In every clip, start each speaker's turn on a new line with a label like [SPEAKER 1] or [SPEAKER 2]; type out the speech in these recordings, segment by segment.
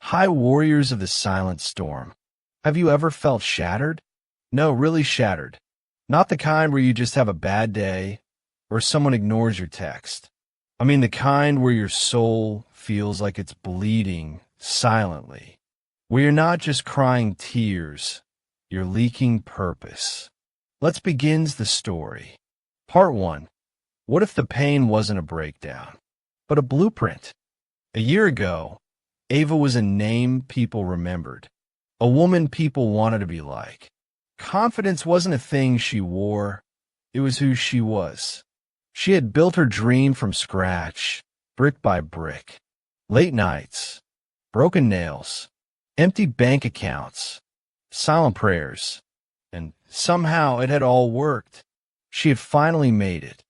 [SPEAKER 1] High warriors of the silent storm. Have you ever felt shattered? No, really shattered. Not the kind where you just have a bad day or someone ignores your text. I mean the kind where your soul feels like it's bleeding silently. Where you're not just crying tears, you're leaking purpose. Let's begin the story. Part 1. What if the pain wasn't a breakdown, but a blueprint? A year ago, Ava was a name people remembered, a woman people wanted to be like. Confidence wasn't a thing she wore, it was who she was. She had built her dream from scratch, brick by brick. Late nights, broken nails, empty bank accounts, silent prayers, and somehow it had all worked. She had finally made it.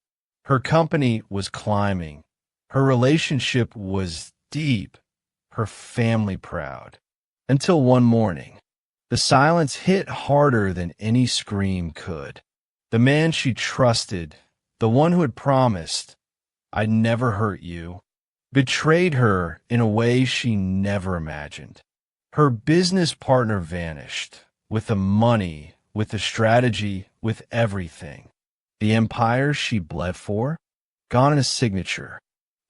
[SPEAKER 1] Her company was climbing. Her relationship was deep. Her family proud. Until one morning, the silence hit harder than any scream could. The man she trusted, the one who had promised, "I'd never hurt you," betrayed her in a way she never imagined. Her business partner vanished, with the money, with the strategy, with everything. The empire she bled for, gone in a signature,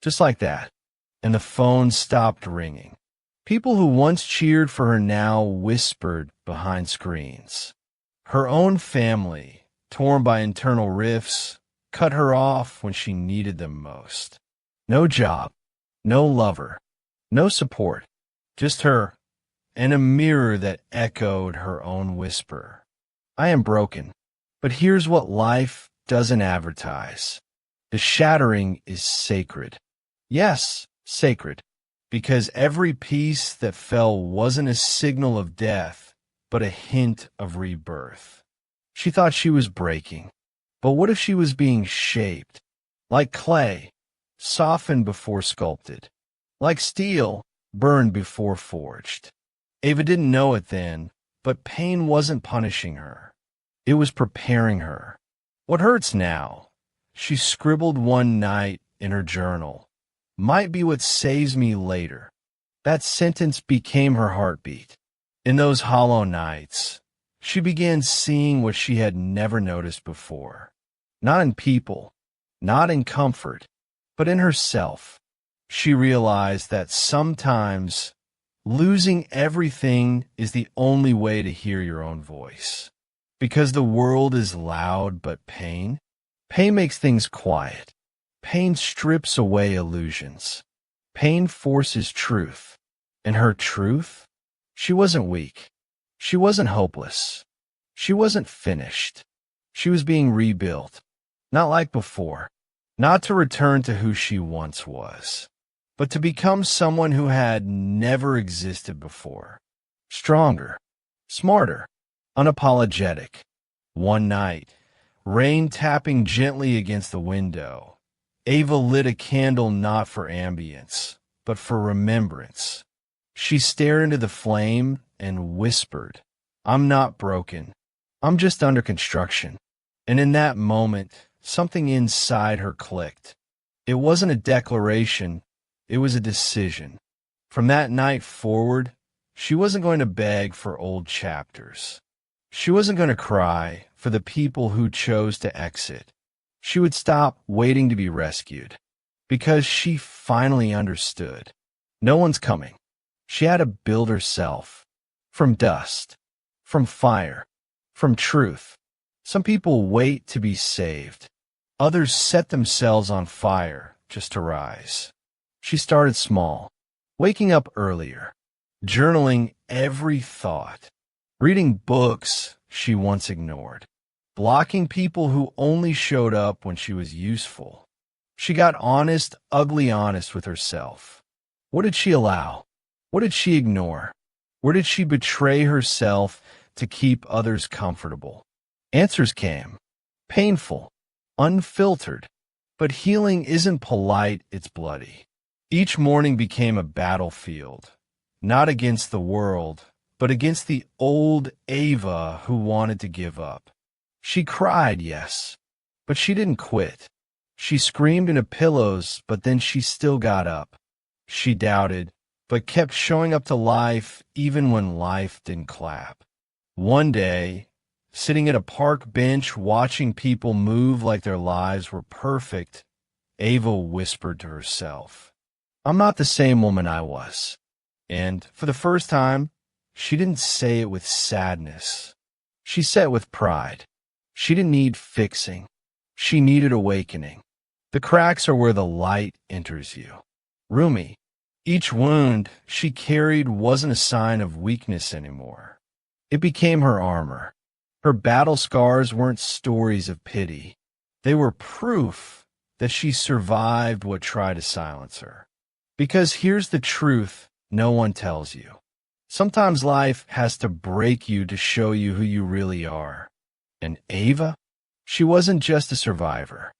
[SPEAKER 1] just like that. And the phone stopped ringing. People who once cheered for her now whispered behind screens. Her own family, torn by internal rifts, cut her off when she needed them most. No job, no lover, no support, just her, and a mirror that echoed her own whisper. I am broken, but here's what life doesn't advertise. The shattering is sacred. Yes, sacred, because every piece that fell wasn't a signal of death, but a hint of rebirth. She thought she was breaking, but what if she was being shaped? Like clay, softened before sculpted. Like steel, burned before forged. Ava didn't know it then, but pain wasn't punishing her. It was preparing her. What hurts now, she scribbled one night in her journal, might be what saves me later. That sentence became her heartbeat. In those hollow nights, she began seeing what she had never noticed before. Not in people, not in comfort, but in herself. She realized that sometimes losing everything is the only way to hear your own voice. Because the world is loud, but pain makes things quiet. Pain strips away illusions. Pain forces truth. And her truth? She wasn't weak. She wasn't hopeless. She wasn't finished. She was being rebuilt. Not like before. Not to return to who she once was, but to become someone who had never existed before. Stronger, smarter, unapologetic. One night, rain tapping gently against the window, Ava lit a candle not for ambience, but for remembrance. She stared into the flame and whispered, "I'm not broken. I'm just under construction." And in that moment, something inside her clicked. It wasn't a declaration, it was a decision. From that night forward, she wasn't going to beg for old chapters. She wasn't going to cry for the people who chose to exit. She would stop waiting to be rescued, because she finally understood. No one's coming. She had to build herself. From dust. From fire. From truth. Some people wait to be saved. Others set themselves on fire just to rise. She started small, waking up earlier, journaling every thought, reading books she once ignored, blocking people who only showed up when she was useful. She got honest, ugly honest with herself. What did she allow? What did she ignore? Where did she betray herself to keep others comfortable? Answers came. Painful. Unfiltered. But healing isn't polite, it's bloody. Each morning became a battlefield. Not against the world, but against the old Ava who wanted to give up. She cried, yes, but she didn't quit. She screamed into pillows, but then she still got up. She doubted, but kept showing up to life even when life didn't clap. One day, sitting at a park bench watching people move like their lives were perfect, Ava whispered to herself, "I'm not the same woman I was." And for the first time, she didn't say it with sadness. She said it with pride. She didn't need fixing. She needed awakening. The cracks are where the light enters you. Rumi. Each wound she carried wasn't a sign of weakness anymore. It became her armor. Her battle scars weren't stories of pity. They were proof that she survived what tried to silence her. Because here's the truth no one tells you. Sometimes life has to break you to show you who you really are. And Ava? She wasn't just a survivor.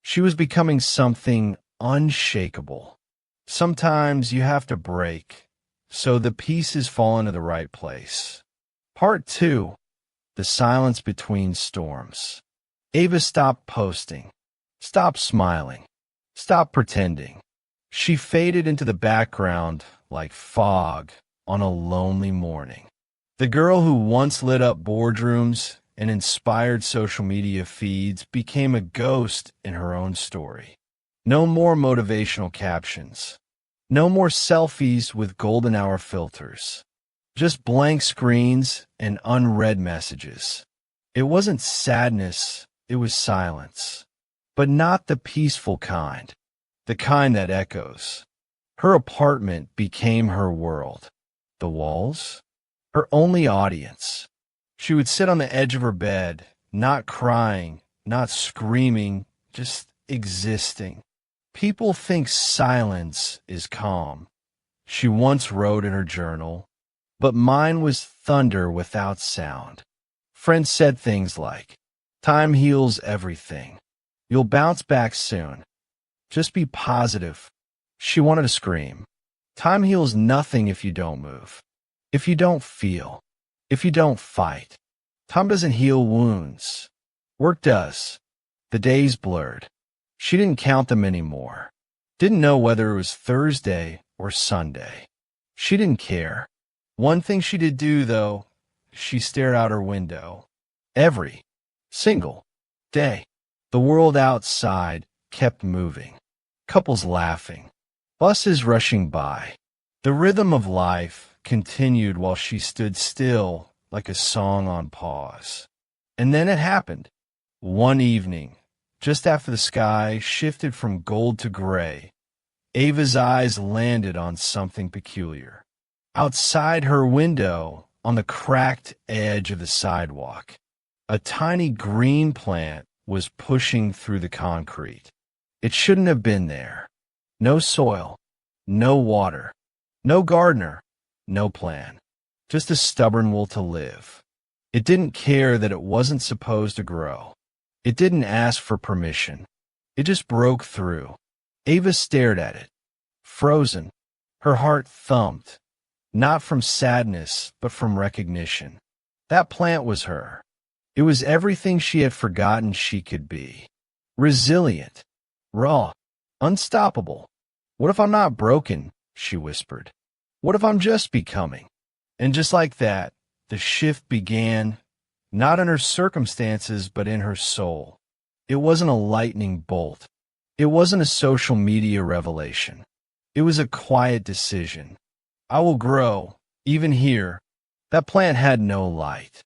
[SPEAKER 1] She was becoming something unshakable. Sometimes you have to break, so the pieces fall into the right place. Part 2. The silence between storms. Ava stopped posting, stopped smiling, stopped pretending. She faded into the background like fog on a lonely morning. The girl who once lit up boardrooms and inspired social media feeds became a ghost in her own story. No more motivational captions. No more selfies with golden hour filters. Just blank screens and unread messages. It wasn't sadness, it was silence. But not the peaceful kind. The kind that echoes. Her apartment became her world. The walls? Her only audience. She would sit on the edge of her bed, not crying, not screaming, just existing. People think silence is calm. She once wrote in her journal, but mine was thunder without sound. Friends said things like, "Time heals everything. You'll bounce back soon. Just be positive." She wanted to scream. Time heals nothing if you don't move. If you don't feel. If you don't fight. Time doesn't heal wounds. Work does. The days blurred. She didn't count them anymore. Didn't know whether it was Thursday or Sunday. She didn't care. One thing she did do, though, she stared out her window. Every single day. The world outside kept moving. Couples laughing. Buses rushing by. The rhythm of life continued while she stood still like a song on pause. And then it happened. One evening, just after the sky shifted from gold to gray, Ava's eyes landed on something peculiar. Outside her window, on the cracked edge of the sidewalk, a tiny green plant was pushing through the concrete. It shouldn't have been there. No soil, no water, no gardener, no plan. Just a stubborn will to live. It didn't care that it wasn't supposed to grow. It didn't ask for permission. It just broke through. Ava stared at it, frozen. Her heart thumped, not from sadness, but from recognition. That plant was her. It was everything she had forgotten she could be. Resilient, raw, unstoppable. What if I'm not broken? She whispered. What if I'm just becoming? And just like that, the shift began, not in her circumstances, but in her soul. It wasn't a lightning bolt. It wasn't a social media revelation. It was a quiet decision. I will grow, even here. That plant had no light,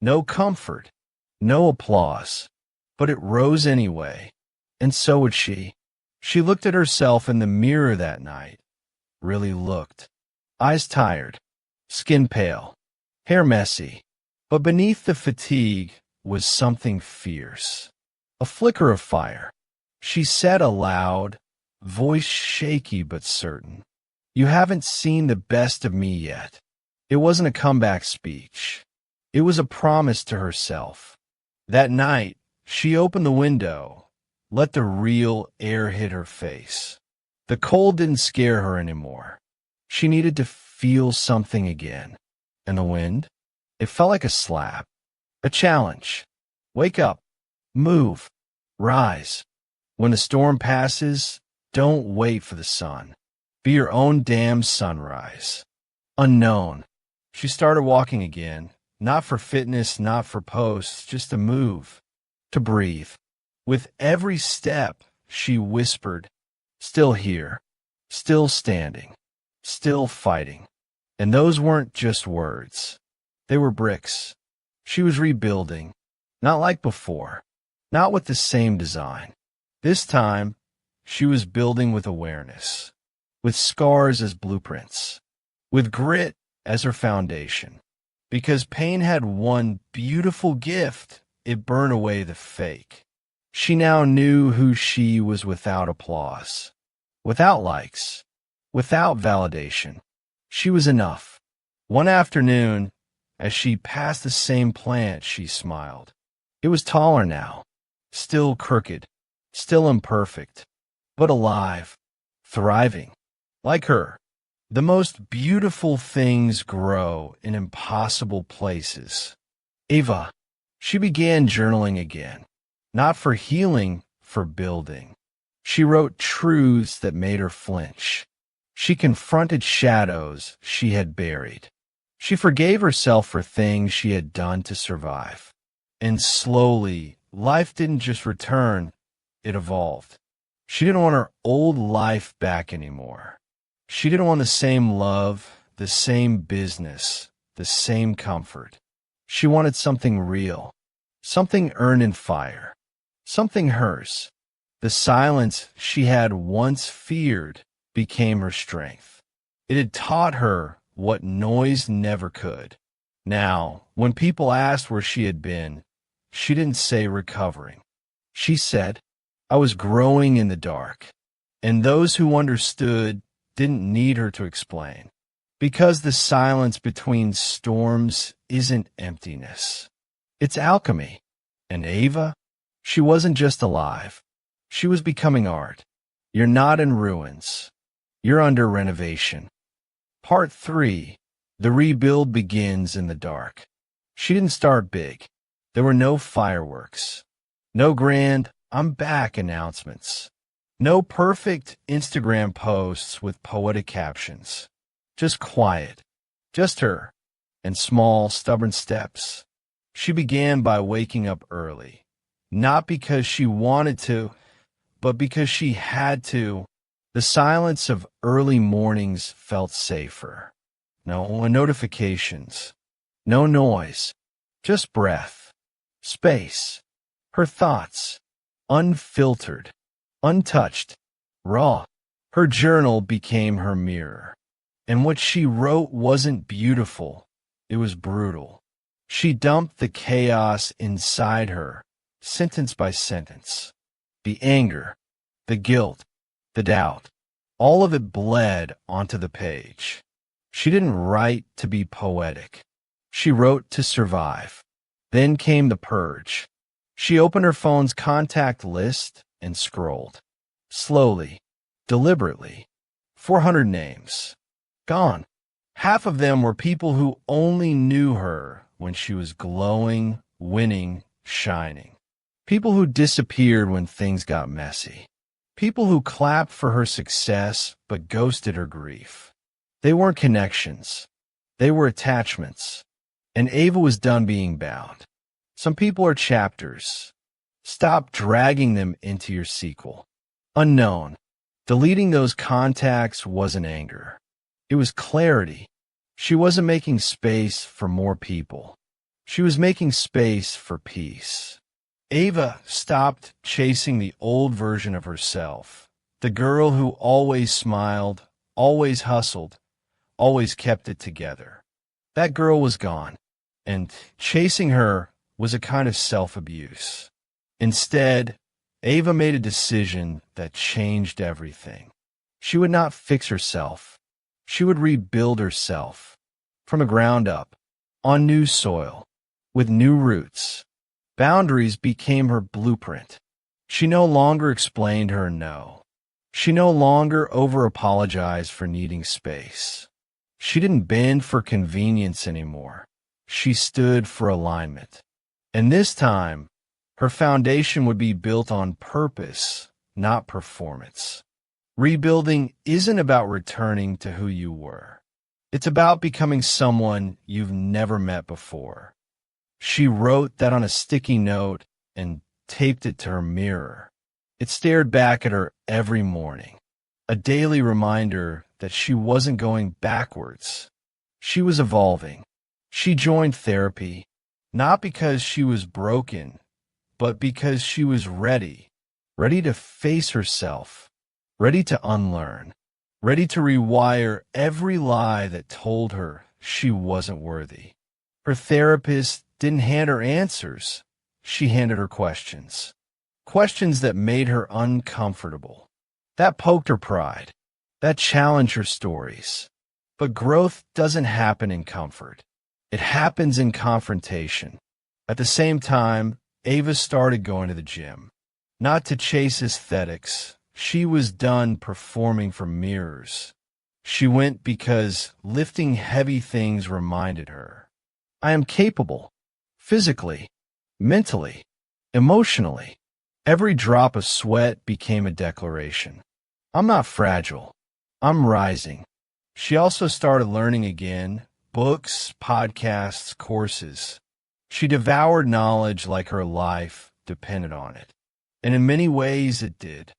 [SPEAKER 1] no comfort, no applause, but it rose anyway. And so would she. She looked at herself in the mirror that night. Really looked. Eyes tired, skin pale, hair messy. But beneath the fatigue was something fierce. A flicker of fire. She said aloud, voice shaky but certain, "You haven't seen the best of me yet." It wasn't a comeback speech. It was a promise to herself. That night, she opened the window, let the real air hit her face. The cold didn't scare her anymore. She needed to feel something again. And the wind? It felt like a slap, a challenge. Wake up, move, rise. When the storm passes, don't wait for the sun. Be your own damn sunrise. Unknown. She started walking again, not for fitness, not for posts, just to move, to breathe. With every step, she whispered, still here, still standing, still fighting. And those weren't just words. They were bricks. She was rebuilding, not like before, not with the same design. This time, she was building with awareness, with scars as blueprints, with grit as her foundation. Because pain had one beautiful gift, it burned away the fake. She now knew who she was without applause, without likes, without validation. She was enough. One afternoon, as she passed the same plant, she smiled. It was taller now, still crooked, still imperfect, but alive, thriving. Like her, the most beautiful things grow in impossible places. Ava, she began journaling again, not for healing, for building. She wrote truths that made her flinch. She confronted shadows she had buried. She forgave herself for things she had done to survive. And slowly, life didn't just return, it evolved. She didn't want her old life back anymore. She didn't want the same love, the same business, the same comfort. She wanted something real, something earned in fire, something hers. The silence she had once feared became her strength. It had taught her what noise never could. Now, when people asked where she had been, she didn't say recovering. She said, I was growing in the dark. And those who understood didn't need her to explain. Because the silence between storms isn't emptiness. It's alchemy. And Ava, she wasn't just alive. She was becoming art. You're not in ruins. You're under renovation. Part 3. The rebuild begins in the dark. She didn't start big. There were no fireworks. No grand, I'm back announcements. No perfect Instagram posts with poetic captions. Just quiet. Just her. And small, stubborn steps. She began by waking up early. Not because she wanted to, but because she had to. The silence of early mornings felt safer. No notifications. No noise. Just breath. Space. Her thoughts. Unfiltered. Untouched. Raw. Her journal became her mirror. And what she wrote wasn't beautiful. It was brutal. She dumped the chaos inside her, sentence by sentence. The anger, the guilt, the doubt. All of it bled onto the page. She didn't write to be poetic. She wrote to survive. Then came the purge. She opened her phone's contact list and scrolled. Slowly, deliberately. 400 names. Gone. Half of them were people who only knew her when she was glowing, winning, shining. People who disappeared when things got messy. People who clapped for her success but ghosted her grief. They weren't connections. They were attachments. And Ava was done being bound. Some people are chapters. Stop dragging them into your sequel. Unknown. Deleting those contacts wasn't anger. It was clarity. She wasn't making space for more people. She was making space for peace. Ava stopped chasing the old version of herself, the girl who always smiled, always hustled, always kept it together. That girl was gone, and chasing her was a kind of self-abuse. Instead, Ava made a decision that changed everything. She would not fix herself. She would rebuild herself, from the ground up, on new soil, with new roots. Boundaries became her blueprint. She no longer explained her no. She no longer over-apologized for needing space. She didn't bend for convenience anymore. She stood for alignment. And this time, her foundation would be built on purpose, not performance. Rebuilding isn't about returning to who you were. It's about becoming someone you've never met before. She wrote that on a sticky note and taped it to her mirror. It stared back at her every morning, a daily reminder that she wasn't going backwards. She was evolving. She joined therapy, not because she was broken, but because she was ready, ready to face herself, ready to unlearn, ready to rewire every lie that told her she wasn't worthy. Her therapist didn't hand her answers. She handed her questions. Questions that made her uncomfortable, that poked her pride, that challenged her stories. But growth doesn't happen in comfort. It happens in confrontation. At the same time, Ava started going to the gym. Not to chase aesthetics. She was done performing for mirrors. She went because lifting heavy things reminded her, I am capable, physically, mentally, emotionally. Every drop of sweat became a declaration. I'm not fragile. I'm rising. She also started learning again, books, podcasts, courses. She devoured knowledge like her life depended on it. And in many ways it did,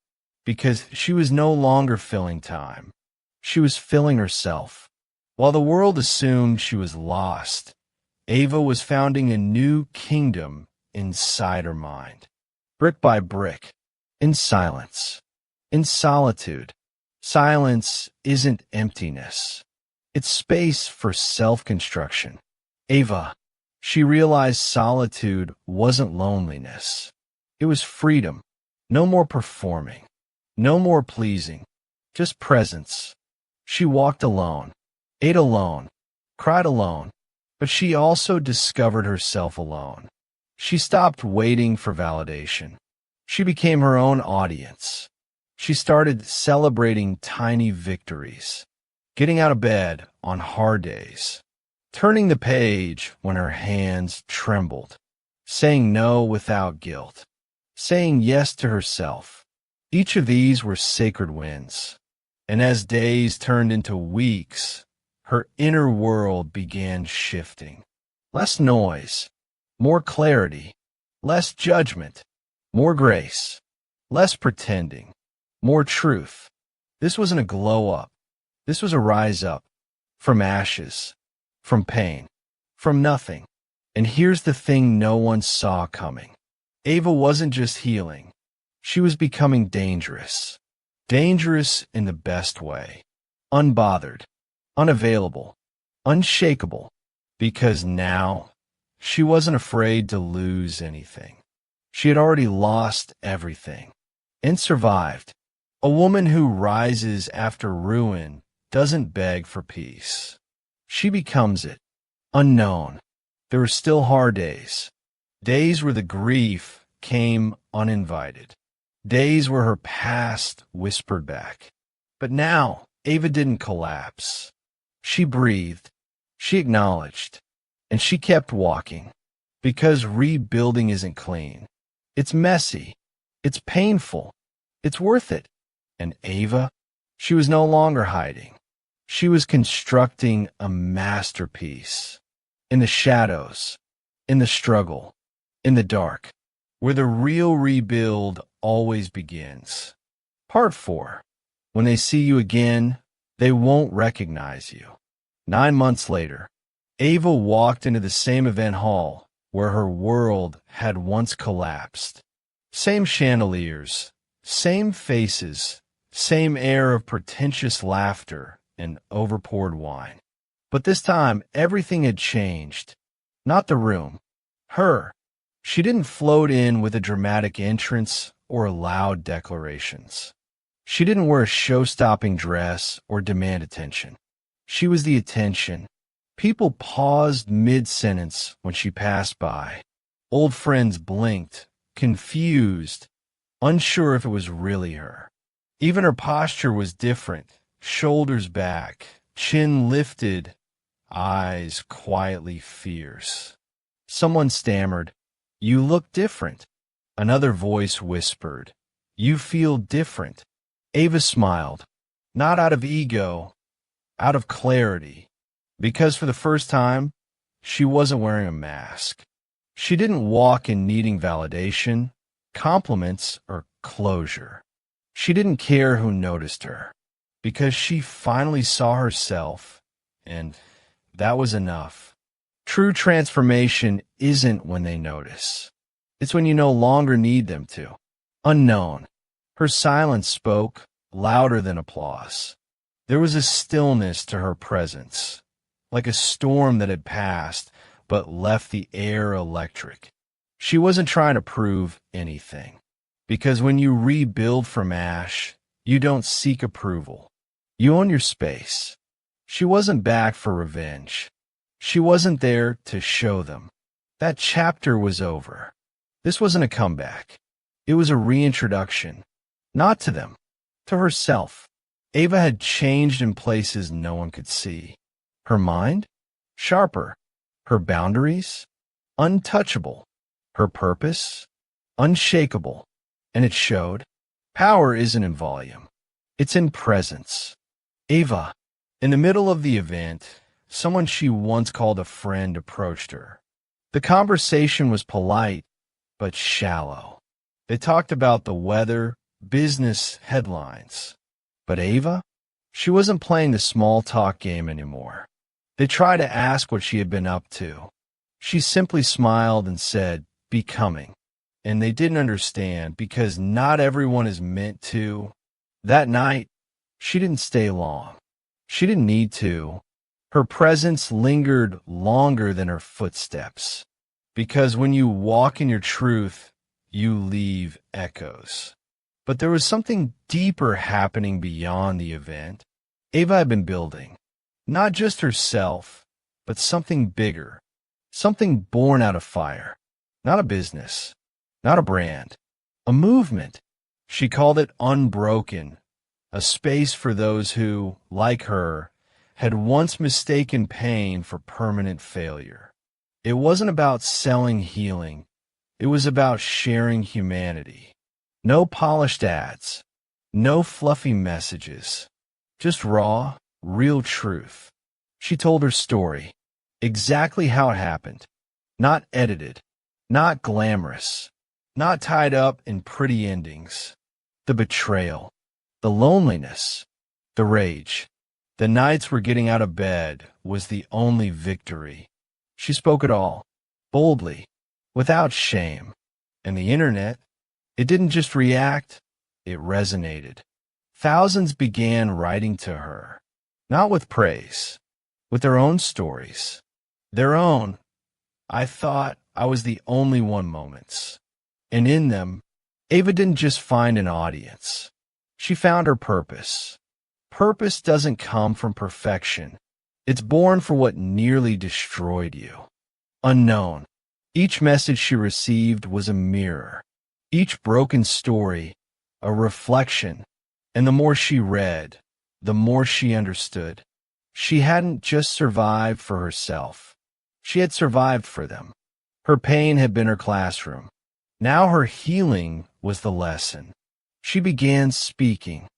[SPEAKER 1] because she was no longer filling time. She was filling herself. While the world assumed she was lost, Ava was founding a new kingdom inside her mind. Brick by brick, in silence, in solitude. Silence isn't emptiness. It's space for self-construction. Ava, she realized solitude wasn't loneliness. It was freedom. No more performing. No more pleasing. Just presence. She walked alone, ate alone, cried alone, but she also discovered herself alone. She stopped waiting for validation. She became her own audience. She started celebrating tiny victories, getting out of bed on hard days, turning the page when her hands trembled, saying no without guilt, saying yes to herself. Each of these were sacred wins. And as days turned into weeks, her inner world began shifting. Less noise, more clarity, less judgment, more grace, less pretending, more truth. This wasn't a glow up. This was a rise up from ashes, from pain, from nothing. And here's the thing no one saw coming. Ava wasn't just healing. She was becoming dangerous. Dangerous in the best way. Unbothered, unavailable, unshakable. Because now, she wasn't afraid to lose anything. She had already lost everything and survived. A woman who rises after ruin doesn't beg for peace. She becomes it. Unknown. There were still hard days. Days where the grief came uninvited. Days where her past whispered back. But now, Ava didn't collapse. She breathed. She acknowledged. And she kept walking. Because rebuilding isn't clean. It's messy. It's painful. It's worth it. And Ava, she was no longer hiding. She was constructing a masterpiece. In the shadows, in the struggle, in the dark, where the real rebuild always begins. Part 4. When they see you again, they won't recognize you. 9 months later, Ava walked into the same event hall where her world had once collapsed. Same chandeliers, same faces, same air of pretentious laughter and overpoured wine. But this time, everything had changed. Not the room. Her. She didn't float in with a dramatic entrance or loud declarations. She didn't wear a show-stopping dress or demand attention. She was the attention. People paused mid-sentence when she passed by. Old friends blinked, confused, unsure if it was really her. Even her posture was different. Shoulders back, chin lifted, eyes quietly fierce. Someone stammered, "You look different." Another voice whispered, "You feel different." Ava smiled, not out of ego, out of clarity, because for the first time, she wasn't wearing a mask. She didn't walk in needing validation, compliments, or closure. She didn't care who noticed her, because she finally saw herself, and that was enough. True transformation isn't when they notice. It's when you no longer need them to. Unknown. Her silence spoke louder than applause. There was a stillness to her presence, like a storm that had passed but left the air electric. She wasn't trying to prove anything, because when you rebuild from ash, you don't seek approval. You own your space. She wasn't back for revenge. She wasn't there to show them. That chapter was over. This wasn't a comeback. It was a reintroduction. Not to them, to herself. Ava had changed in places no one could see. Her mind? Sharper. Her boundaries? Untouchable. Her purpose? Unshakable. And it showed. Power isn't in volume. It's in presence. Ava. In the middle of the event, someone she once called a friend approached her. The conversation was polite, but shallow. They talked about the weather, business, headlines. But Ava? She wasn't playing the small talk game anymore. They tried to ask what she had been up to. She simply smiled and said, "Becoming." And they didn't understand, because not everyone is meant to. That night, she didn't stay long. She didn't need to. Her presence lingered longer than her footsteps. Because when you walk in your truth, you leave echoes. But there was something deeper happening beyond the event. Ava had been building, not just herself, but something bigger, something born out of fire. Not a business, not a brand, a movement. She called it Unbroken, a space for those who, like her, had once mistaken pain for permanent failure. It wasn't about selling healing. It was about sharing humanity. No polished ads, no fluffy messages, just raw, real truth. She told her story, exactly how it happened, not edited, not glamorous, not tied up in pretty endings. The betrayal, the loneliness, the rage. The nights where getting out of bed was the only victory. She spoke it all, boldly, without shame. And the internet, it didn't just react, it resonated. Thousands began writing to her, not with praise, with their own stories. Their own, "I thought I was the only one" moments. And in them, Ava didn't just find an audience. She found her purpose. Purpose doesn't come from perfection. It's born for what nearly destroyed you. Unknown. Each message she received was a mirror. Each broken story, a reflection. And the more she read, the more she understood. She hadn't just survived for herself. She had survived for them. Her pain had been her classroom. Now her healing was the lesson. She began speaking.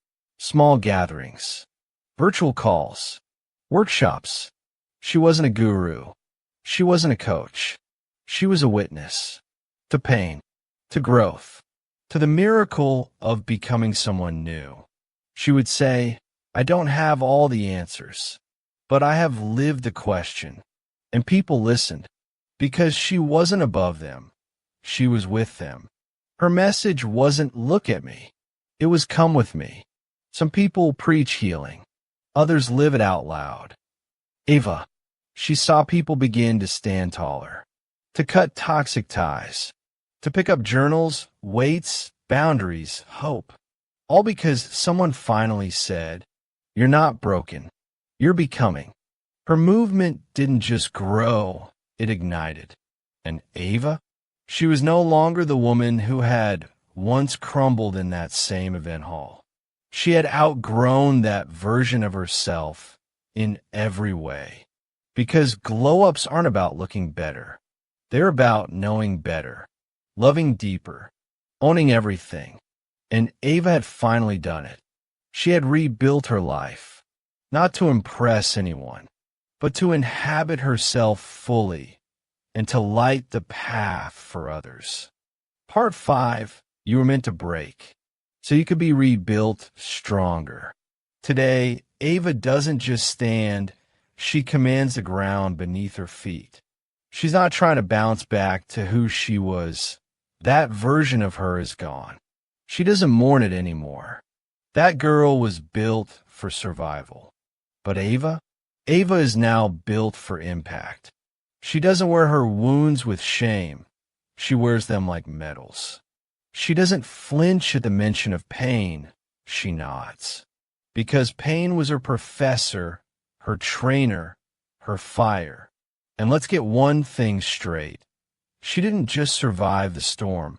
[SPEAKER 1] Small gatherings, virtual calls, workshops. She wasn't a guru. She wasn't a coach. She was a witness to pain, to growth, to the miracle of becoming someone new. She would say, "I don't have all the answers, but I have lived the question." And people listened, because she wasn't above them. She was with them. Her message wasn't "look at me." It was "come with me." Some people preach healing. Others live it out loud. Ava, she saw people begin to stand taller, to cut toxic ties, to pick up journals, weights, boundaries, hope. All because someone finally said, "You're not broken. You're becoming." Her movement didn't just grow, it ignited. And Ava? She was no longer the woman who had once crumbled in that same event hall. She had outgrown that version of herself in every way. Because glow-ups aren't about looking better. They're about knowing better, loving deeper, owning everything. And Ava had finally done it. She had rebuilt her life, not to impress anyone, but to inhabit herself fully and to light the path for others. Part 5, you were meant to break, so you could be rebuilt stronger. Today, Ava doesn't just stand, she commands the ground beneath her feet. She's not trying to bounce back to who she was. That version of her is gone. She doesn't mourn it anymore. That girl was built for survival. But Ava? Ava is now built for impact. She doesn't wear her wounds with shame. She wears them like medals. She doesn't flinch at the mention of pain. She nods. Because pain was her professor, her trainer, her fire. And let's get one thing straight. She didn't just survive the storm.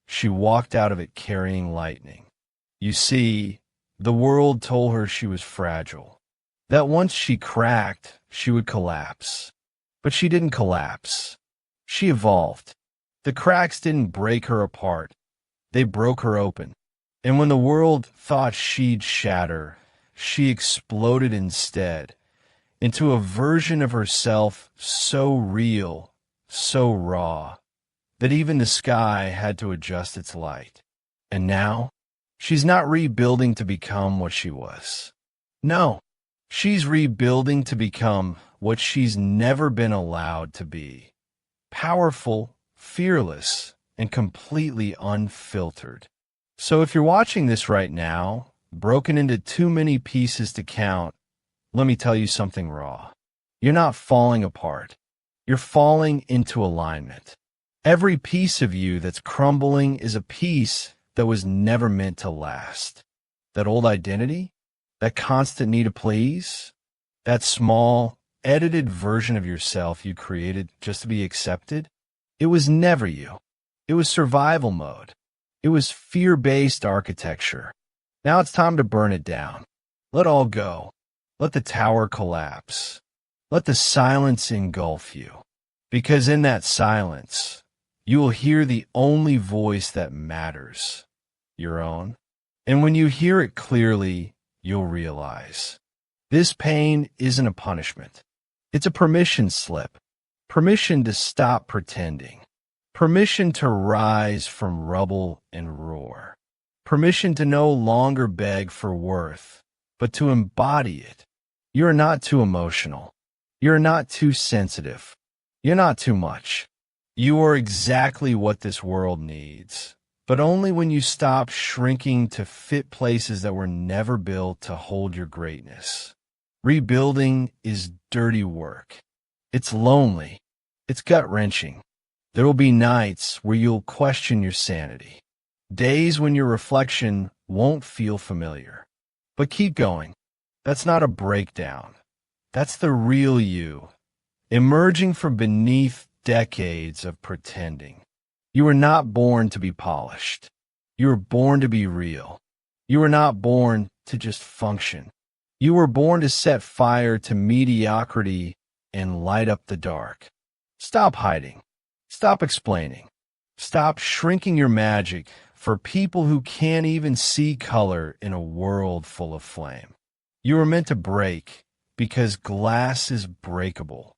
[SPEAKER 1] She walked out of it carrying lightning. You see, the world told her she was fragile, that once she cracked, she would collapse. But she didn't collapse. She evolved. The cracks didn't break her apart. They broke her open. And when the world thought she'd shatter, she exploded instead into a version of herself so real, so raw, that even the sky had to adjust its light. And now, she's not rebuilding to become what she was. No, she's rebuilding to become what she's never been allowed to be. Powerful, fearless, and completely unfiltered. So if you're watching this right now, broken into too many pieces to count, let me tell you something raw. You're not falling apart. You're falling into alignment. Every piece of you that's crumbling is a piece that was never meant to last. That old identity, that constant need to please, that small, edited version of yourself you created just to be accepted, it was never you. It was survival mode. It was fear-based architecture. Now it's time to burn it down. Let all go. Let the tower collapse. Let the silence engulf you. Because in that silence, you will hear the only voice that matters, your own. And when you hear it clearly, you'll realize this pain isn't a punishment. It's a permission slip. Permission to stop pretending. Permission to rise from rubble and roar. Permission to no longer beg for worth, but to embody it. You're not too emotional. You're not too sensitive. You're not too much. You are exactly what this world needs, but only when you stop shrinking to fit places that were never built to hold your greatness. Rebuilding is dirty work. It's lonely. It's gut-wrenching. There will be nights where you'll question your sanity. Days when your reflection won't feel familiar. But keep going. That's not a breakdown. That's the real you, emerging from beneath decades of pretending. You were not born to be polished. You were born to be real. You were not born to just function. You were born to set fire to mediocrity and light up the dark. Stop hiding. Stop explaining. Stop shrinking your magic for people who can't even see color in a world full of flame. You were meant to break because glass is breakable.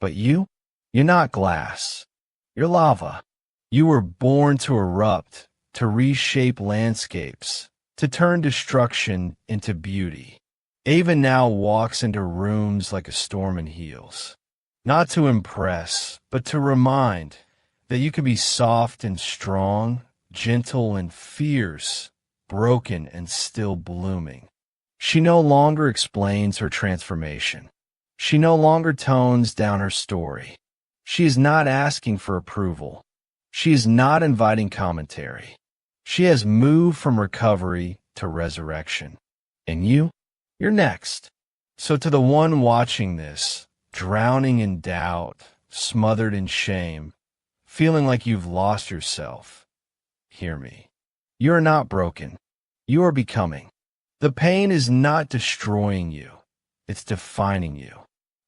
[SPEAKER 1] But you're not glass. You're lava. You were born to erupt, to reshape landscapes, to turn destruction into beauty. Ava now walks into rooms like a storm in heels. Not to impress, but to remind that you can be soft and strong, gentle and fierce, broken and still blooming. She no longer explains her transformation. She no longer tones down her story. She is not asking for approval. She is not inviting commentary. She has moved from recovery to resurrection. And you're next. So to the one watching this, drowning in doubt, smothered in shame, feeling like you've lost yourself, hear me. You are not broken. You are becoming. The pain is not destroying you. It's defining you.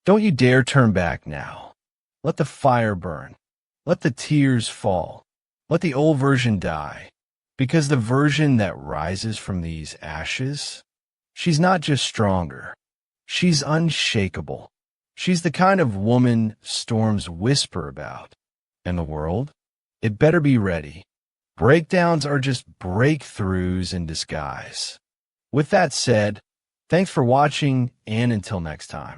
[SPEAKER 1] Don't you dare turn back now. Let the fire burn. Let the tears fall. Let the old version die. Because the version that rises from these ashes She's not just stronger. She's unshakable. She's the kind of woman storms whisper about. And the world? It better be ready. Breakdowns are just breakthroughs in disguise. With that said, thanks for watching, and until next time.